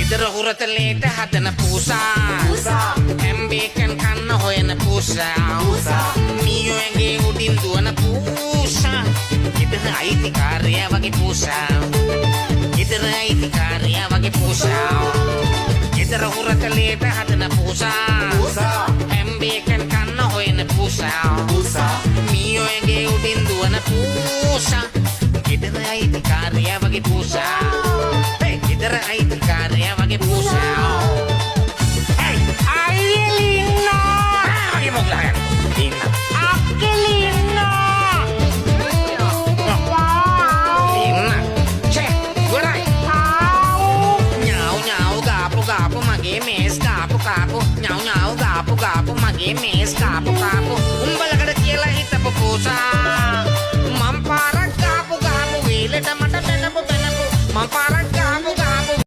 ගෙදර හුරතලේට හදන පූසා හැම්බේකන් කන්න හොයන පූසා මීයෝ ඇගේ උඩින් දුවන පූසා ගෙදර අයිතිකාරයා වගේ පූසා ගෙදර අයිතිකාරයා වගේ පූසා ගෙදර හුරතලේට හදන පූසා හැම්බේකන් කන්න හොයන පූසා මීයෝ ඇගේ උඩින් දුවන පූසා ගෙදර අයිතිකාරයා වගේ පූසා ගෙදර අයිතිකාරයා වගේ පූසා mage mes kapu kapu nyau nyau gapu gapu mage mes kapu kapu